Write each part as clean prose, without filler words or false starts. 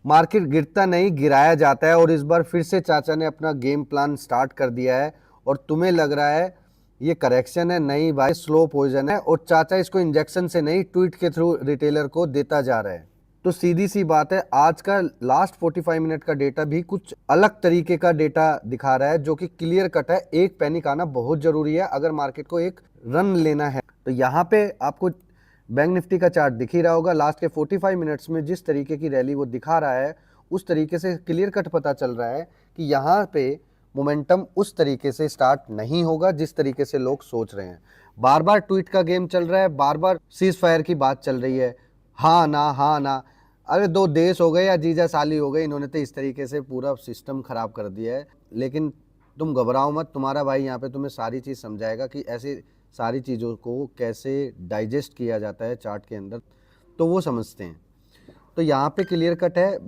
Market गिरता नहीं, गिराया जाता है। और इस बार फिर से चाचा ने अपना गेम प्लान स्टार्ट कर दिया है और तुम्हें लग रहा है ये करेक्शन है। नहीं भाई, स्लो पॉइजन है और चाचा इसको इंजेक्शन से नहीं, ट्वीट के थ्रू रिटेलर को देता जा रहा है। तो सीधी सी बात है, आज का लास्ट 45 मिनट का डेटा भी कुछ अलग तरीके का डेटा दिखा रहा है, जो कि क्लियर कट है। एक पैनिक आना बहुत जरूरी है अगर मार्केट को एक रन लेना है। तो यहाँ पे आपको बैंक निफ्टी का चार्ट दिख ही रहा होगा। लास्ट के 45 मिनट्स में जिस तरीके की रैली वो दिखा रहा है, उस तरीके से क्लियर कट पता चल रहा है कि यहाँ पे मोमेंटम उस तरीके से स्टार्ट नहीं होगा जिस तरीके से लोग सोच रहे हैं। बार बार ट्वीट का गेम चल रहा है, बार बार सीज फायर की बात चल रही है, हाँ ना हाँ ना। अरे दो देश हो गए या जीजा साली हो गए, इन्होंने तो इस तरीके से पूरा सिस्टम खराब कर दिया है। लेकिन तुम घबराओ मत, तुम्हारा भाई यहाँ पे तुम्हें सारी चीज़ समझाएगा कि ऐसे सारी चीज़ों को कैसे डाइजेस्ट किया जाता है चार्ट के अंदर, तो वो समझते हैं। तो यहाँ पे क्लियर कट है।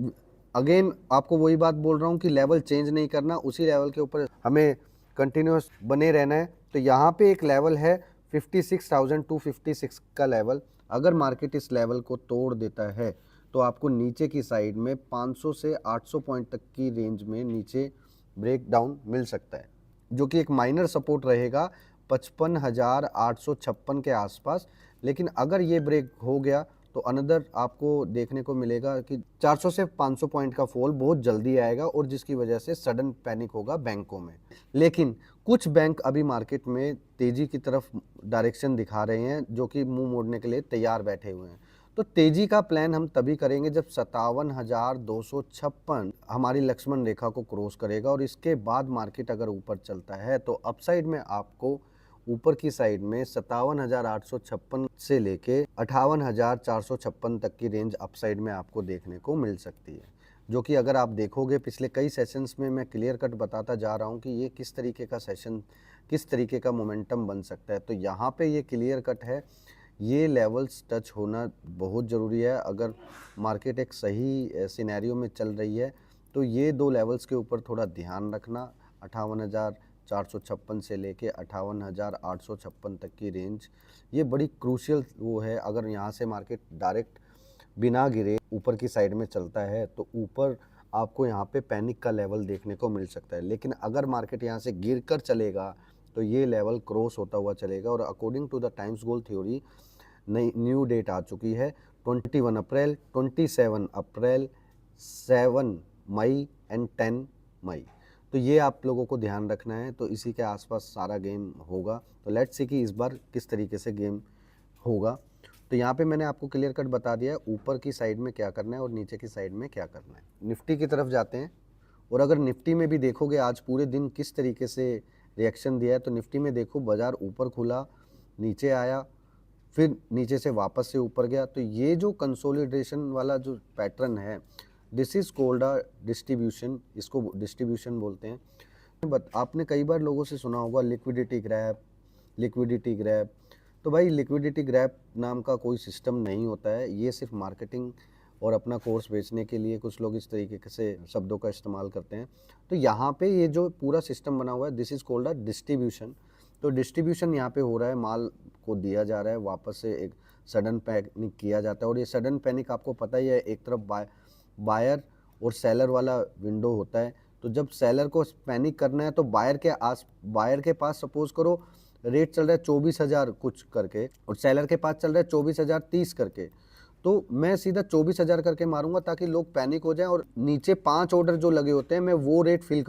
अगेन आपको वही बात बोल रहा हूँ कि लेवल चेंज नहीं करना, उसी लेवल के ऊपर हमें कंटिन्यूस बने रहना है। तो यहाँ पे एक लेवल है 56,256 का लेवल। अगर मार्केट इस लेवल को तोड़ देता है तो आपको नीचे की साइड में 500 से 800 पॉइंट तक की रेंज में नीचे ब्रेक डाउन मिल सकता है, जो कि एक माइनर सपोर्ट रहेगा 55,856 के आसपास। लेकिन अगर ये ब्रेक हो गया तो अनदर आपको देखने को मिलेगा कि 400 से 500 पॉइंट का फॉल बहुत जल्दी आएगा और जिसकी वजह से सडन पैनिक होगा बैंकों में। लेकिन कुछ बैंक अभी मार्केट में तेजी की तरफ डायरेक्शन दिखा रहे हैं, जो कि मुंह मोड़ने के लिए तैयार बैठे हुए हैं। तो तेजी का प्लान हम तभी करेंगे जब 57,256 हमारी लक्ष्मण रेखा को क्रॉस करेगा, और इसके बाद मार्केट अगर ऊपर चलता है तो अपसाइड में आपको ऊपर की साइड में 57,856 से लेके 58,456 तक की रेंज अपसाइड में आपको देखने को मिल सकती है। जो कि अगर आप देखोगे पिछले कई सेशंस में मैं क्लियर कट बताता जा रहा हूँ कि ये किस तरीके का सेशन, किस तरीके का मोमेंटम बन सकता है। तो यहाँ पे ये क्लियर कट है, ये लेवल्स टच होना बहुत ज़रूरी है। अगर मार्केट एक सही सिनेरियो में चल रही है तो ये दो लेवल्स के ऊपर थोड़ा ध्यान रखना। 58,456 से लेके 58,856 तक की रेंज, ये बड़ी क्रूशियल वो है। अगर यहाँ से मार्केट डायरेक्ट बिना गिरे ऊपर की साइड में चलता है तो ऊपर आपको यहाँ पे पैनिक का लेवल देखने को मिल सकता है। लेकिन अगर मार्केट यहाँ से गिर कर चलेगा तो ये लेवल क्रॉस होता हुआ चलेगा। और according to the times goal theory नई न्यू डेट आ चुकी है, 21 अप्रैल, 27 अप्रैल, 7 मई एंड 10 मई। तो ये आप लोगों को ध्यान रखना है। तो इसी के आसपास सारा गेम होगा। तो लेट्स सी कि इस बार किस तरीके से गेम होगा। तो यहाँ पे मैंने आपको क्लियर कट बता दिया है ऊपर की साइड में क्या करना है और नीचे की साइड में क्या करना है। निफ्टी की तरफ जाते हैं। और अगर निफ्टी में भी देखोगे आज पूरे दिन किस तरीके से रिएक्शन दिया है, तो निफ्टी में देखो बाजार ऊपर खुला, नीचे आया, फिर नीचे से वापस से ऊपर गया। तो ये जो कंसोलिडेशन वाला जो पैटर्न है, this is called a distribution, इसको डिस्ट्रीब्यूशन बोलते हैं। बट आपने कई बार लोगों से सुना होगा लिक्विडिटी ग्रैब, लिक्विडिटी ग्रैब। तो भाई लिक्विडिटी ग्रैब नाम का कोई सिस्टम नहीं होता है, ये सिर्फ मार्केटिंग और अपना कोर्स बेचने के लिए कुछ लोग इस तरीके से शब्दों का इस्तेमाल करते हैं। तो यहाँ पे ये जो पूरा सिस्टम बना हुआ है, this is called a distribution. तो डिस्ट्रीब्यूशन यहाँ पे हो रहा है, माल को दिया जा रहा है, वापस से एक सडन पैनिक किया जाता है। और ये सडन पैनिक आपको पता ही है, एक तरफ बायर और सेलर वाला विंडो होता है। तो जब सेलर को पैनिक करना है तो बायर के पास सपोज करो रेट चल रहा है 24,000 कुछ करके और सेलर के पास चल रहा है 24,030 करके, तो मैं सीधा 24,000 करके मारूंगा ताकि लोग पैनिक हो जाएं और नीचे 5 ऑर्डर जो लगे होते हैं मैं वो रेट फिल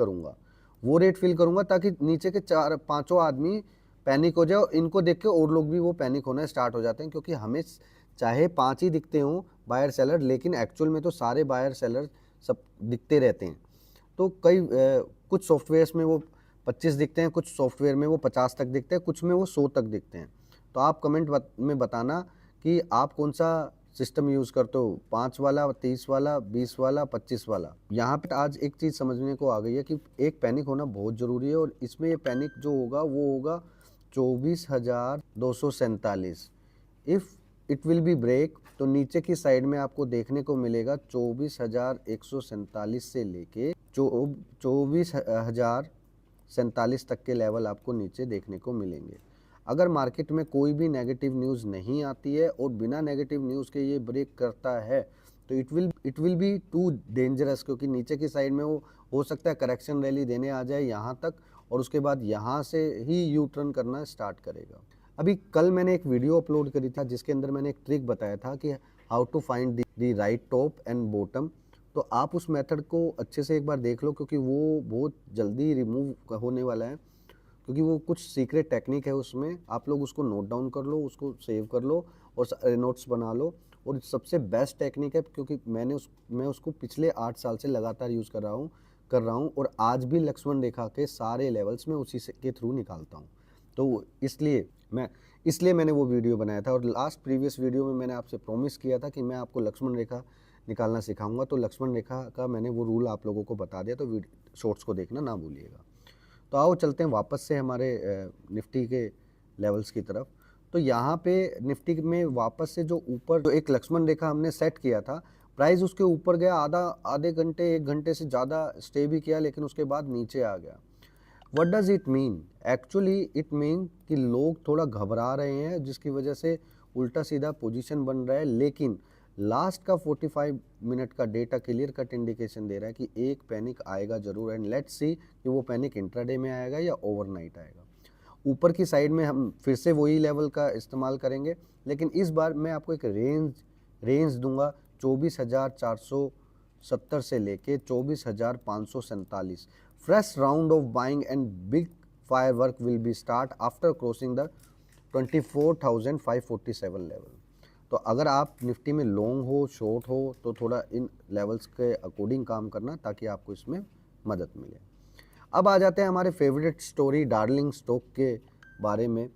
करूंगा ताकि नीचे के 4-5 आदमी पैनिक हो जाए और इनको देख के और लोग भी वो पैनिक होना स्टार्ट हो जाते हैं। क्योंकि हमें चाहे 5 ही दिखते हों बायर सेलर, लेकिन एक्चुअल में तो सारे बायर सेलर सब दिखते रहते हैं। तो कुछ सॉफ्टवेयर्स में वो 25 दिखते हैं, कुछ सॉफ्टवेयर में वो 50 तक दिखते हैं, कुछ में वो 100 तक दिखते हैं। तो आप कमेंट में बताना कि आप कौन सा सिस्टम यूज़ करते हो, 5 वाला, 30 वाला, 20 वाला, 25 वाला। यहाँ पे आज एक चीज़ समझने को आ गई है कि एक पैनिक होना बहुत ज़रूरी है। और इसमें ये पैनिक जो होगा वो होगा 24,247। If it will be break, तो नीचे की साइड में आपको देखने को मिलेगा 24,147 से लेके 24,047 तक के लेवल आपको नीचे देखने को मिलेंगे। अगर मार्केट में कोई भी नेगेटिव न्यूज़ नहीं आती है और बिना नेगेटिव न्यूज़ के ये ब्रेक करता है तो it will be too dangerous, क्योंकि नीचे की साइड में वो हो सकता है करेक्शन रैली देने आ जाए यहाँ तक, और उसके बाद यहाँ से ही यू टर्न करना स्टार्ट करेगा। अभी कल मैंने एक वीडियो अपलोड करी था जिसके अंदर मैंने एक ट्रिक बताया था कि how to find the right top and bottom. तो आप उस मेथड को अच्छे से एक बार देख लो, क्योंकि वो बहुत जल्दी रिमूव होने वाला है, क्योंकि वो कुछ सीक्रेट टेक्निक है उसमें। आप लोग उसको नोट डाउन कर लो, उसको सेव कर लो और नोट्स बना लो। और सबसे बेस्ट टेक्निक है, क्योंकि मैं उसको पिछले 8 साल से लगातार यूज़ कर रहा हूँ और आज भी लक्ष्मण रेखा के सारे लेवल्स में उसी के थ्रू निकालता हूँ। तो इसलिए मैंने वो वीडियो बनाया था। और लास्ट प्रीवियस वीडियो में मैंने आपसे प्रॉमिस किया था कि मैं आपको लक्ष्मण रेखा निकालना सिखाऊंगा, तो लक्ष्मण रेखा का मैंने वो रूल आप लोगों को बता दिया, तो शॉर्ट्स को देखना ना भूलिएगा। तो आओ चलते हैं वापस से हमारे निफ्टी के लेवल्स की तरफ। तो यहाँ पे निफ्टी में वापस से जो ऊपर जो एक लक्ष्मण रेखा हमने सेट किया था, प्राइस उसके ऊपर गया, आधे घंटे 1 घंटे से ज़्यादा स्टे भी किया, लेकिन उसके बाद नीचे आ गया। What does it mean? Actually it mean कि लोग थोड़ा घबरा रहे हैं, जिसकी वजह से उल्टा सीधा पोजीशन बन रहा है। लेकिन लास्ट का 45 मिनट का डेटा क्लियर कट इंडिकेशन दे रहा है कि एक पैनिक आएगा जरूर, एंड लेट्स सी कि वो पैनिक इंट्राडे में आएगा या ओवरनाइट आएगा। ऊपर की साइड में हम फिर से वही लेवल का इस्तेमाल करेंगे, लेकिन इस बार मैं आपको एक रेंज दूंगा 24,470 से लेके 24,547। Fresh round of buying and big firework will be start after crossing the 24,547 level. तो अगर आप निफ्टी में लॉन्ग हो, शॉर्ट हो, तो थोड़ा इन लेवल्स के अकॉर्डिंग काम करना, ताकि आपको इसमें मदद मिले। अब आ जाते हैं हमारे फेवरेट स्टोरी डार्लिंग स्टॉक के बारे में।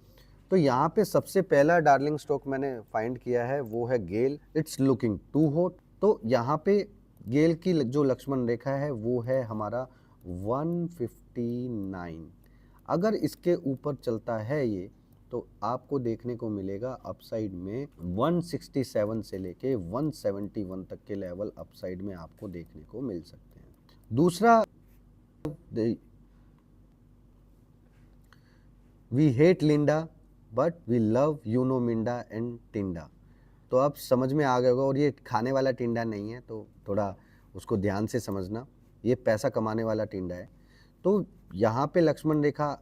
तो यहाँ पे सबसे पहला डार्लिंग स्टॉक मैंने फाइंड किया है, वो है गेल। It's looking too hot. तो यहाँ पे गेल की जो लक्ष्मण रेखा है वो है हमारा 159। अगर इसके ऊपर चलता है ये, तो आपको देखने को मिलेगा अपसाइड में 167 से लेके 171 तक के लेवल अपसाइड में आपको देखने को मिल सकते हैं। दूसरा, we hate Linde but we love Uno Minda and tinda. तो आप समझ में आ गया होगा, और ये खाने वाला टिंडा नहीं है, तो थोड़ा उसको ध्यान से समझना, ये पैसा कमाने वाला टिंडा है। तो यहाँ पे लक्ष्मण रेखा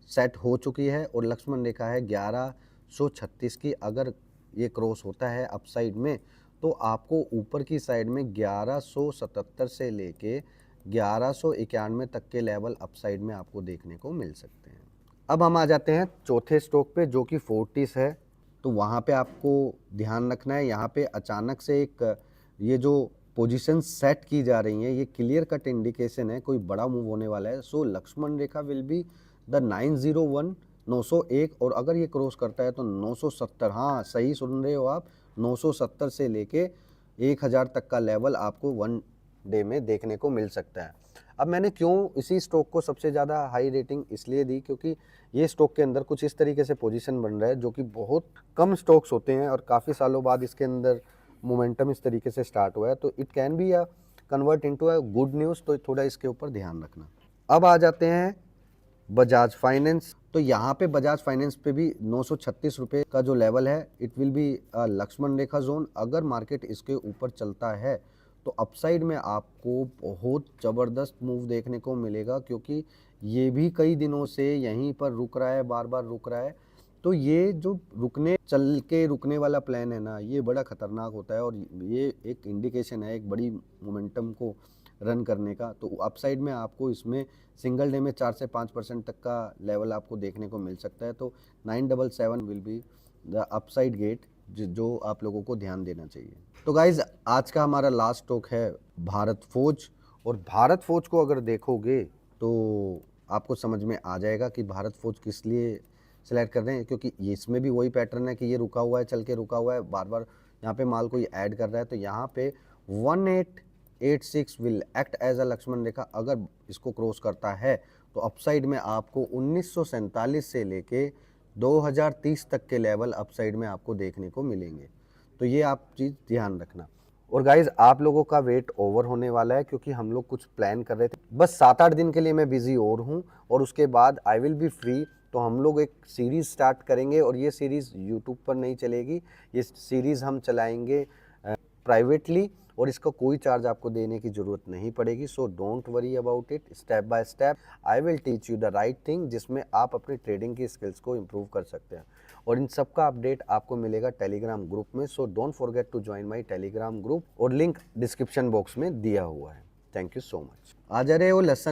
सेट हो चुकी है, और लक्ष्मण रेखा है 1136 की। अगर ये क्रॉस होता है अपसाइड में, तो आपको ऊपर की साइड में 1177 से लेके 1191 तक के लेवल अपसाइड में आपको देखने को मिल सकते हैं। अब हम आ जाते हैं चौथे स्टॉक पे, जो कि फोर्टिस है। तो वहाँ पे आपको ध्यान रखना है, यहाँ पे अचानक से एक ये जो पोजीशन सेट की जा रही है, ये क्लियर कट इंडिकेशन है कोई बड़ा मूव होने वाला है। सो लक्ष्मण रेखा विल बी द 901, 901, और अगर ये क्रॉस करता है तो 970। हाँ, सही सुन रहे हो आप, 970 से लेके 1000 तक का लेवल आपको वन डे में देखने को मिल सकता है। अब मैंने क्यों इसी स्टॉक को सबसे ज़्यादा हाई रेटिंग इसलिए दी, क्योंकि ये स्टॉक के अंदर कुछ इस तरीके से पोजीशन बन रहा है, जो कि बहुत कम स्टॉक्स होते हैं, और काफ़ी सालों बाद इसके अंदर मोमेंटम इस तरीके से स्टार्ट हुआ है। तो it can be a convert into a good news, तो थोड़ा इसके ऊपर ध्यान रखना। अब आ जाते हैं बजाज फाइनेंस। तो यहाँ पे बजाज फाइनेंस पे भी 936 रुपये का जो लेवल है, it will be Lakshman rekha zone. अगर मार्केट इसके ऊपर चलता है, तो अपसाइड में आपको बहुत ज़बरदस्त मूव देखने को मिलेगा, क्योंकि ये भी कई दिनों से यहीं पर रुक रहा है, बार बार रुक रहा है। तो ये जो चल के रुकने वाला प्लान है ना, ये बड़ा खतरनाक होता है, और ये एक इंडिकेशन है एक बड़ी मोमेंटम को रन करने का। तो अपसाइड में आपको इसमें सिंगल डे में 4 से 5% तक का लेवल आपको देखने को मिल सकता है। तो 977 will be the upside gate, जो आप लोगों को ध्यान देना चाहिए। तो गाइज, आज का हमारा लास्ट स्टॉक है भारत फोर्ज। और भारत फोर्ज को अगर देखोगे तो आपको समझ में आ जाएगा कि भारत फोर्ज किस लिए सेलेक्ट कर रहे हैं, क्योंकि इसमें भी वही पैटर्न है कि ये रुका हुआ है, चल के रुका हुआ है, बार बार यहाँ पे माल को ये ऐड कर रहा है। तो यहाँ पे 1886 will act as a Lakshman rekha. अगर इसको क्रॉस करता है, तो अपसाइड में आपको 1947 से लेके 2030 तक के लेवल अपसाइड में आपको देखने को मिलेंगे। तो ये आप चीज़ ध्यान रखना। और गाइज, आप लोगों का वेट ओवर होने वाला है, क्योंकि हम लोग कुछ प्लान कर रहे थे। बस 7-8 दिन के लिए मैं बिजी और हूँ, और उसके बाद आई विल बी फ्री। तो हम लोग एक सीरीज़ स्टार्ट करेंगे, और ये सीरीज़ यूट्यूब पर नहीं चलेगी, ये सीरीज़ हम चलाएंगे प्राइवेटली, और इसका कोई चार्ज आपको देने की ज़रूरत नहीं पड़ेगी। So don't worry about it, step by step I will teach you the right thing, जिसमें आप अपनी ट्रेडिंग की स्किल्स को इम्प्रूव कर सकते हैं। और इन सब का अपडेट आपको मिलेगा टेलीग्राम ग्रुप में। So don't forget to join my Telegram group, और लिंक डिस्क्रिप्शन बॉक्स में दिया हुआ है। Thank you so much. आ जा रहे हो लेसन।